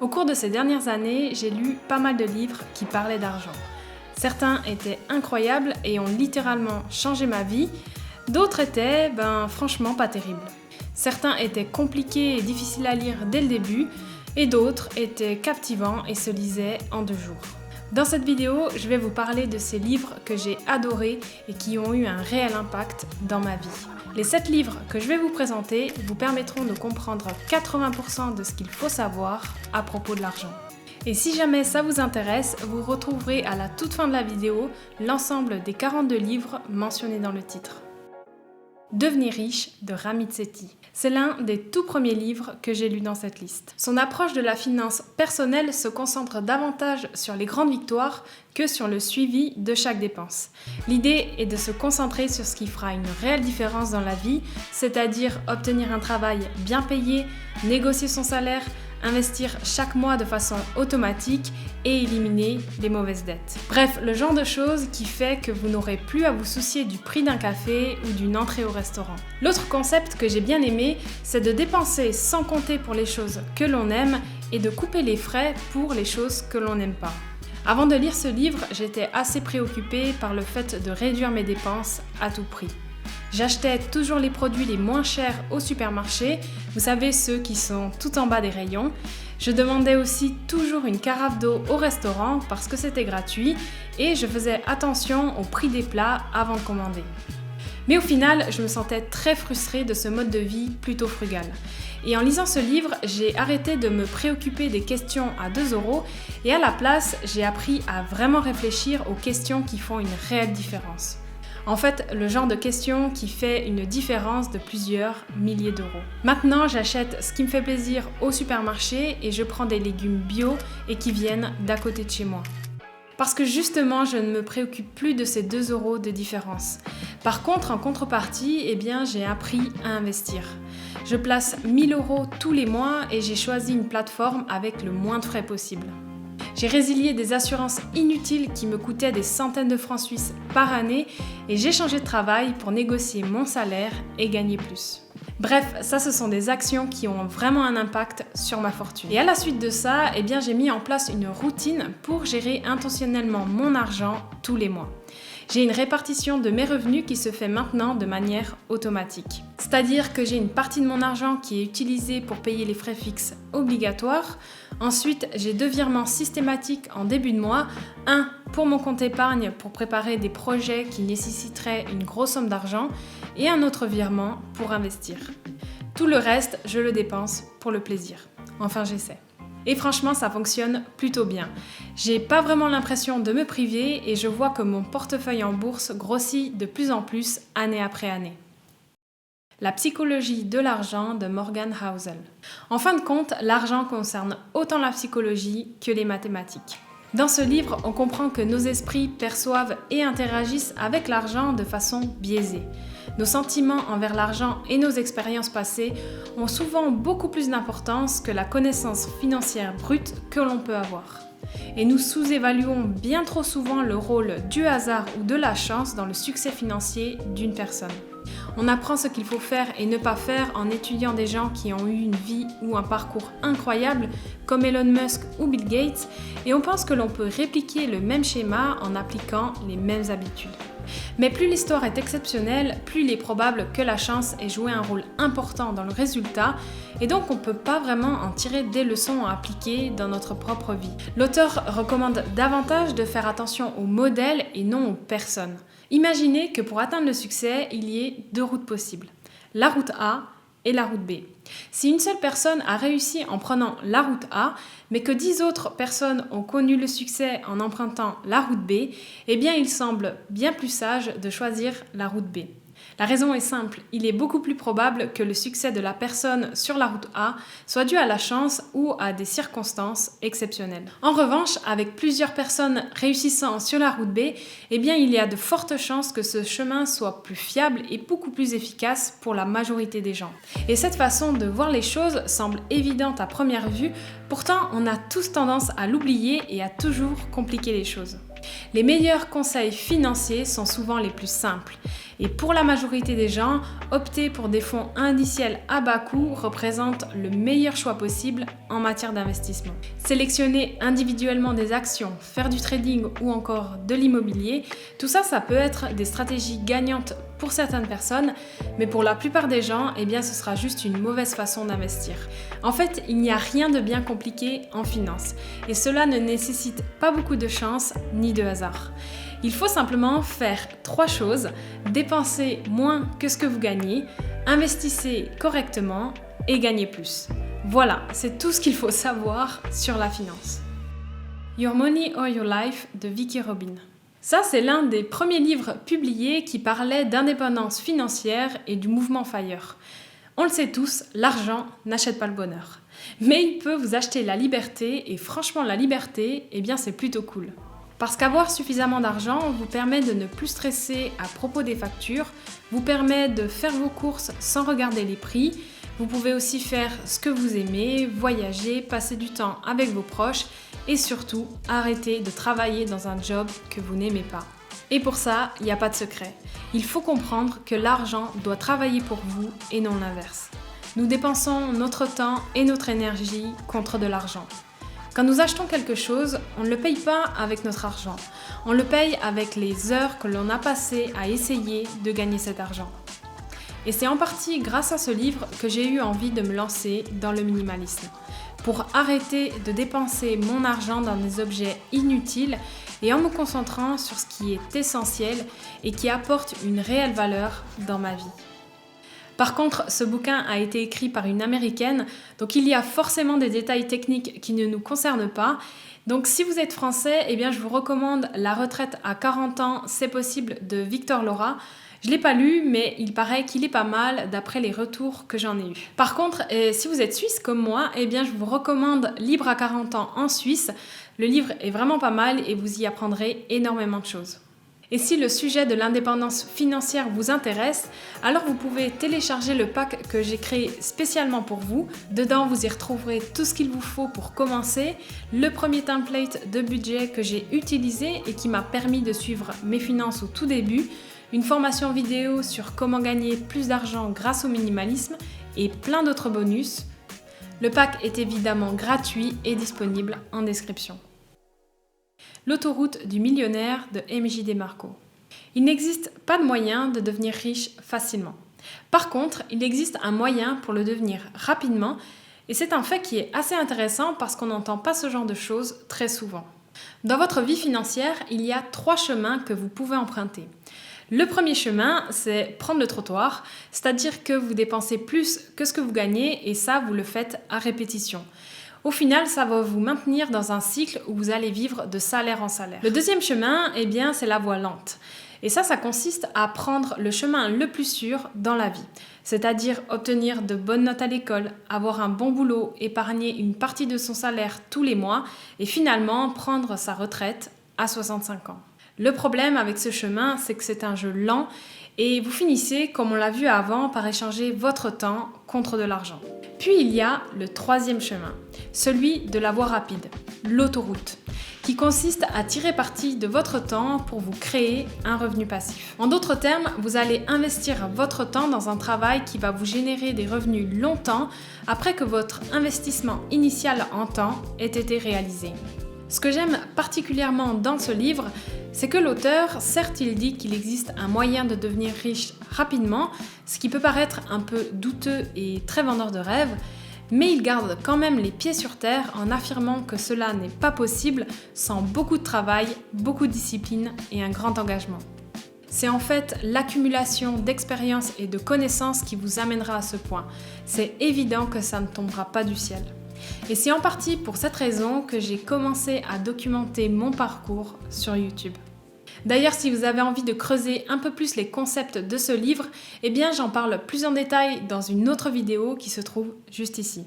Au cours de ces dernières années, j'ai lu pas mal de livres qui parlaient d'argent. Certains étaient incroyables et ont littéralement changé ma vie, d'autres étaient, franchement pas terribles. Certains étaient compliqués et difficiles à lire dès le début, et d'autres étaient captivants et se lisaient en 2 jours. Dans cette vidéo, je vais vous parler de ces livres que j'ai adorés et qui ont eu un réel impact dans ma vie. Les 7 livres que je vais vous présenter vous permettront de comprendre 80% de ce qu'il faut savoir à propos de l'argent. Et si jamais ça vous intéresse, vous retrouverez à la toute fin de la vidéo l'ensemble des 42 livres mentionnés dans le titre. Devenir riche de Ramit Sethi. C'est l'un des tout premiers livres que j'ai lus dans cette liste. Son approche de la finance personnelle se concentre davantage sur les grandes victoires que sur le suivi de chaque dépense. L'idée est de se concentrer sur ce qui fera une réelle différence dans la vie, c'est-à-dire obtenir un travail bien payé, négocier son salaire, investir chaque mois de façon automatique et éliminer les mauvaises dettes. Bref, le genre de choses qui fait que vous n'aurez plus à vous soucier du prix d'un café ou d'une entrée au restaurant. L'autre concept que j'ai bien aimé, c'est de dépenser sans compter pour les choses que l'on aime et de couper les frais pour les choses que l'on n'aime pas. Avant de lire ce livre, j'étais assez préoccupée par le fait de réduire mes dépenses à tout prix. J'achetais toujours les produits les moins chers au supermarché, vous savez ceux qui sont tout en bas des rayons. Je demandais aussi toujours une carafe d'eau au restaurant parce que c'était gratuit et je faisais attention au prix des plats avant de commander. Mais au final, je me sentais très frustrée de ce mode de vie plutôt frugal. Et en lisant ce livre, j'ai arrêté de me préoccuper des questions à 2 € et à la place, j'ai appris à vraiment réfléchir aux questions qui font une réelle différence. En fait, le genre de question qui fait une différence de plusieurs milliers d'euros. Maintenant, j'achète ce qui me fait plaisir au supermarché et je prends des légumes bio et qui viennent d'à côté de chez moi. Parce que justement, je ne me préoccupe plus de ces 2 € de différence. Par contre, en contrepartie, j'ai appris à investir. Je place 1 000 € tous les mois et j'ai choisi une plateforme avec le moins de frais possible. J'ai résilié des assurances inutiles qui me coûtaient des centaines de francs suisses par année et j'ai changé de travail pour négocier mon salaire et gagner plus. Bref, ça ce sont des actions qui ont vraiment un impact sur ma fortune. Et à la suite de ça, j'ai mis en place une routine pour gérer intentionnellement mon argent tous les mois. J'ai une répartition de mes revenus qui se fait maintenant de manière automatique. C'est-à-dire que j'ai une partie de mon argent qui est utilisée pour payer les frais fixes obligatoires. Ensuite, j'ai 2 virements systématiques en début de mois. Un pour mon compte épargne pour préparer des projets qui nécessiteraient une grosse somme d'argent et un autre virement pour investir. Tout le reste, je le dépense pour le plaisir. Enfin, j'essaie. Et franchement, ça fonctionne plutôt bien. J'ai pas vraiment l'impression de me priver et je vois que mon portefeuille en bourse grossit de plus en plus année après année. La psychologie de l'argent de Morgan Housel. En fin de compte, l'argent concerne autant la psychologie que les mathématiques. Dans ce livre, on comprend que nos esprits perçoivent et interagissent avec l'argent de façon biaisée. Nos sentiments envers l'argent et nos expériences passées ont souvent beaucoup plus d'importance que la connaissance financière brute que l'on peut avoir. Et nous sous-évaluons bien trop souvent le rôle du hasard ou de la chance dans le succès financier d'une personne. On apprend ce qu'il faut faire et ne pas faire en étudiant des gens qui ont eu une vie ou un parcours incroyable comme Elon Musk ou Bill Gates et on pense que l'on peut répliquer le même schéma en appliquant les mêmes habitudes. Mais plus l'histoire est exceptionnelle, plus il est probable que la chance ait joué un rôle important dans le résultat et donc on ne peut pas vraiment en tirer des leçons à appliquer dans notre propre vie. L'auteur recommande davantage de faire attention aux modèles et non aux personnes. Imaginez que pour atteindre le succès, il y ait 2 routes possibles, la route A et la route B. Si une seule personne a réussi en prenant la route A, mais que 10 autres personnes ont connu le succès en empruntant la route B, il semble bien plus sage de choisir la route B. La raison est simple, il est beaucoup plus probable que le succès de la personne sur la route A soit dû à la chance ou à des circonstances exceptionnelles. En revanche, avec plusieurs personnes réussissant sur la route B, il y a de fortes chances que ce chemin soit plus fiable et beaucoup plus efficace pour la majorité des gens. Et cette façon de voir les choses semble évidente à première vue, pourtant on a tous tendance à l'oublier et à toujours compliquer les choses. Les meilleurs conseils financiers sont souvent les plus simples. Et pour la majorité des gens, opter pour des fonds indiciels à bas coût représente le meilleur choix possible en matière d'investissement. Sélectionner individuellement des actions, faire du trading ou encore de l'immobilier, tout ça, ça peut être des stratégies gagnantes pour certaines personnes, mais pour la plupart des gens, ce sera juste une mauvaise façon d'investir. En fait, il n'y a rien de bien compliqué en finance et cela ne nécessite pas beaucoup de chance ni de hasard. Il faut simplement faire 3 choses: dépenser moins que ce que vous gagnez, investissez correctement et gagnez plus. Voilà, c'est tout ce qu'il faut savoir sur la finance. Your Money or Your Life de Vicki Robin. Ça, c'est l'un des premiers livres publiés qui parlait d'indépendance financière et du mouvement FIRE. On le sait tous, l'argent n'achète pas le bonheur. Mais il peut vous acheter la liberté et franchement, la liberté, c'est plutôt cool. Parce qu'avoir suffisamment d'argent vous permet de ne plus stresser à propos des factures, vous permet de faire vos courses sans regarder les prix, vous pouvez aussi faire ce que vous aimez, voyager, passer du temps avec vos proches et surtout arrêter de travailler dans un job que vous n'aimez pas. Et pour ça, il n'y a pas de secret. Il faut comprendre que l'argent doit travailler pour vous et non l'inverse. Nous dépensons notre temps et notre énergie contre de l'argent. Quand nous achetons quelque chose, on ne le paye pas avec notre argent. On le paye avec les heures que l'on a passées à essayer de gagner cet argent. Et c'est en partie grâce à ce livre que j'ai eu envie de me lancer dans le minimalisme. Pour arrêter de dépenser mon argent dans des objets inutiles et en me concentrant sur ce qui est essentiel et qui apporte une réelle valeur dans ma vie. Par contre, ce bouquin a été écrit par une Américaine, donc il y a forcément des détails techniques qui ne nous concernent pas. Donc si vous êtes français, je vous recommande La retraite à 40 ans, c'est possible de Victor Lora. Je ne l'ai pas lu, mais il paraît qu'il est pas mal d'après les retours que j'en ai eus. Par contre, si vous êtes suisse comme moi, je vous recommande Libre à 40 ans en Suisse. Le livre est vraiment pas mal et vous y apprendrez énormément de choses. Et si le sujet de l'indépendance financière vous intéresse, alors vous pouvez télécharger le pack que j'ai créé spécialement pour vous. Dedans, vous y retrouverez tout ce qu'il vous faut pour commencer, le premier template de budget que j'ai utilisé et qui m'a permis de suivre mes finances au tout début, une formation vidéo sur comment gagner plus d'argent grâce au minimalisme et plein d'autres bonus. Le pack est évidemment gratuit et disponible en description. L'autoroute du millionnaire de MJ DeMarco. Il n'existe pas de moyen de devenir riche facilement. Par contre, il existe un moyen pour le devenir rapidement et c'est un fait qui est assez intéressant parce qu'on n'entend pas ce genre de choses très souvent. Dans votre vie financière, il y a 3 chemins que vous pouvez emprunter. Le premier chemin, c'est prendre le trottoir, c'est-à-dire que vous dépensez plus que ce que vous gagnez et ça, vous le faites à répétition. Au final, ça va vous maintenir dans un cycle où vous allez vivre de salaire en salaire. Le deuxième chemin, c'est la voie lente. Et ça consiste à prendre le chemin le plus sûr dans la vie. C'est-à-dire obtenir de bonnes notes à l'école, avoir un bon boulot, épargner une partie de son salaire tous les mois et finalement prendre sa retraite à 65 ans. Le problème avec ce chemin, c'est que c'est un jeu lent et vous finissez, comme on l'a vu avant, par échanger votre temps contre de l'argent. Puis il y a le troisième chemin, celui de la voie rapide, l'autoroute, qui consiste à tirer parti de votre temps pour vous créer un revenu passif. En d'autres termes, vous allez investir votre temps dans un travail qui va vous générer des revenus longtemps après que votre investissement initial en temps ait été réalisé. Ce que j'aime particulièrement dans ce livre, c'est que l'auteur, certes il dit qu'il existe un moyen de devenir riche rapidement, ce qui peut paraître un peu douteux et très vendeur de rêve, mais il garde quand même les pieds sur terre en affirmant que cela n'est pas possible sans beaucoup de travail, beaucoup de discipline et un grand engagement. C'est en fait l'accumulation d'expériences et de connaissances qui vous amènera à ce point. C'est évident que ça ne tombera pas du ciel. Et c'est en partie pour cette raison que j'ai commencé à documenter mon parcours sur YouTube. D'ailleurs, si vous avez envie de creuser un peu plus les concepts de ce livre, j'en parle plus en détail dans une autre vidéo qui se trouve juste ici.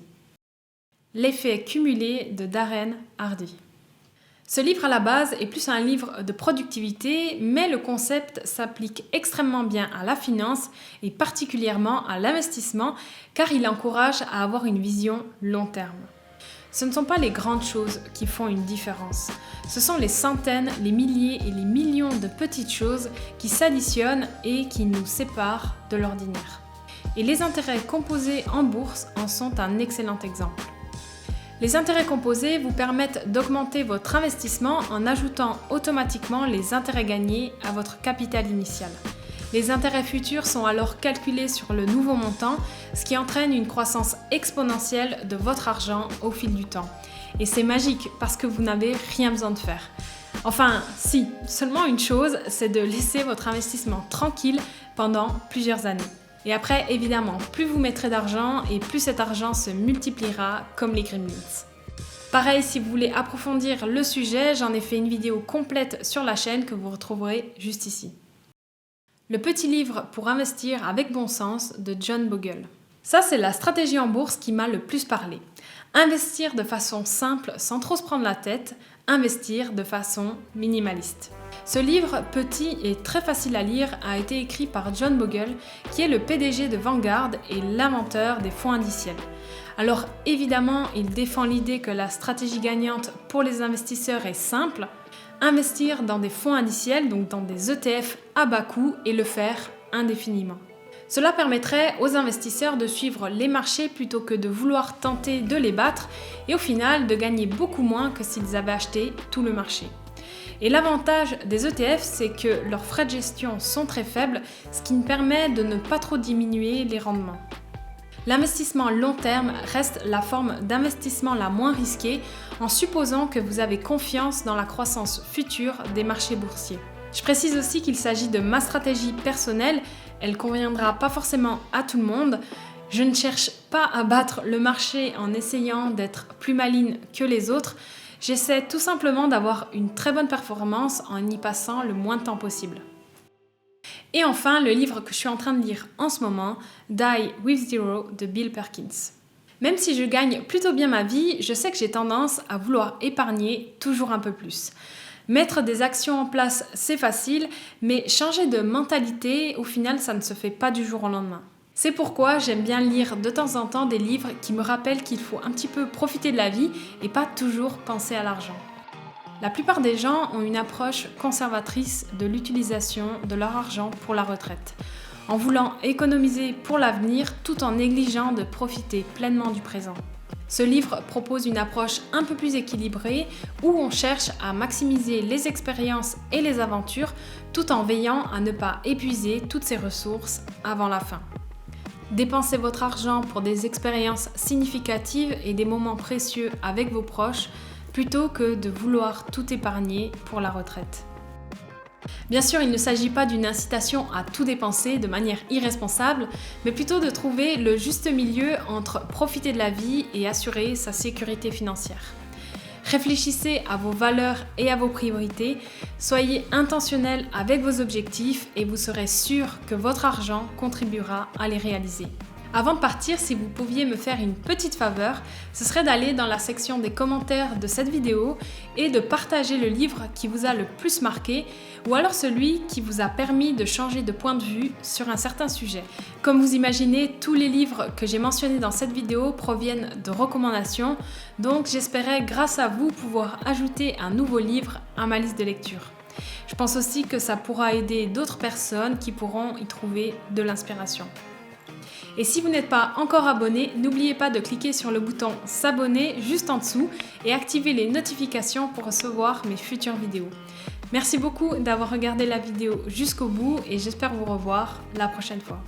L'effet cumulé de Darren Hardy. Ce livre à la base est plus un livre de productivité, mais le concept s'applique extrêmement bien à la finance et particulièrement à l'investissement car il encourage à avoir une vision long terme. Ce ne sont pas les grandes choses qui font une différence. Ce sont les centaines, les milliers et les millions de petites choses qui s'additionnent et qui nous séparent de l'ordinaire. Et les intérêts composés en bourse en sont un excellent exemple. Les intérêts composés vous permettent d'augmenter votre investissement en ajoutant automatiquement les intérêts gagnés à votre capital initial. Les intérêts futurs sont alors calculés sur le nouveau montant, ce qui entraîne une croissance exponentielle de votre argent au fil du temps. Et c'est magique parce que vous n'avez rien besoin de faire. Enfin, si, seulement une chose, c'est de laisser votre investissement tranquille pendant plusieurs années. Et après, évidemment, plus vous mettrez d'argent et plus cet argent se multipliera comme les gremlins. Pareil, si vous voulez approfondir le sujet, j'en ai fait une vidéo complète sur la chaîne que vous retrouverez juste ici. Le petit livre pour investir avec bon sens de John Bogle. Ça, c'est la stratégie en bourse qui m'a le plus parlé. Investir de façon simple sans trop se prendre la tête, investir de façon minimaliste. Ce livre, petit et très facile à lire, a été écrit par John Bogle, qui est le PDG de Vanguard et l'inventeur des fonds indiciels. Alors évidemment, il défend l'idée que la stratégie gagnante pour les investisseurs est simple, investir dans des fonds indiciels, donc dans des ETF à bas coût et le faire indéfiniment. Cela permettrait aux investisseurs de suivre les marchés plutôt que de vouloir tenter de les battre et au final de gagner beaucoup moins que s'ils avaient acheté tout le marché. Et l'avantage des ETF, c'est que leurs frais de gestion sont très faibles, ce qui permet de ne pas trop diminuer les rendements. L'investissement long terme reste la forme d'investissement la moins risquée en supposant que vous avez confiance dans la croissance future des marchés boursiers. Je précise aussi qu'il s'agit de ma stratégie personnelle, elle ne conviendra pas forcément à tout le monde. Je ne cherche pas à battre le marché en essayant d'être plus maligne que les autres, j'essaie tout simplement d'avoir une très bonne performance en y passant le moins de temps possible. Et enfin, le livre que je suis en train de lire en ce moment, Die with Zero de Bill Perkins. Même si je gagne plutôt bien ma vie, je sais que j'ai tendance à vouloir épargner toujours un peu plus. Mettre des actions en place, c'est facile, mais changer de mentalité, au final, ça ne se fait pas du jour au lendemain. C'est pourquoi j'aime bien lire de temps en temps des livres qui me rappellent qu'il faut un petit peu profiter de la vie et pas toujours penser à l'argent. La plupart des gens ont une approche conservatrice de l'utilisation de leur argent pour la retraite, en voulant économiser pour l'avenir tout en négligeant de profiter pleinement du présent. Ce livre propose une approche un peu plus équilibrée où on cherche à maximiser les expériences et les aventures tout en veillant à ne pas épuiser toutes ses ressources avant la fin. Dépensez votre argent pour des expériences significatives et des moments précieux avec vos proches plutôt que de vouloir tout épargner pour la retraite. Bien sûr, il ne s'agit pas d'une incitation à tout dépenser de manière irresponsable, mais plutôt de trouver le juste milieu entre profiter de la vie et assurer sa sécurité financière. Réfléchissez à vos valeurs et à vos priorités, soyez intentionnel avec vos objectifs et vous serez sûr que votre argent contribuera à les réaliser. Avant de partir, si vous pouviez me faire une petite faveur, ce serait d'aller dans la section des commentaires de cette vidéo et de partager le livre qui vous a le plus marqué ou alors celui qui vous a permis de changer de point de vue sur un certain sujet. Comme vous imaginez, tous les livres que j'ai mentionnés dans cette vidéo proviennent de recommandations, donc j'espérais grâce à vous pouvoir ajouter un nouveau livre à ma liste de lecture. Je pense aussi que ça pourra aider d'autres personnes qui pourront y trouver de l'inspiration. Et si vous n'êtes pas encore abonné, n'oubliez pas de cliquer sur le bouton s'abonner juste en dessous et activer les notifications pour recevoir mes futures vidéos. Merci beaucoup d'avoir regardé la vidéo jusqu'au bout et j'espère vous revoir la prochaine fois.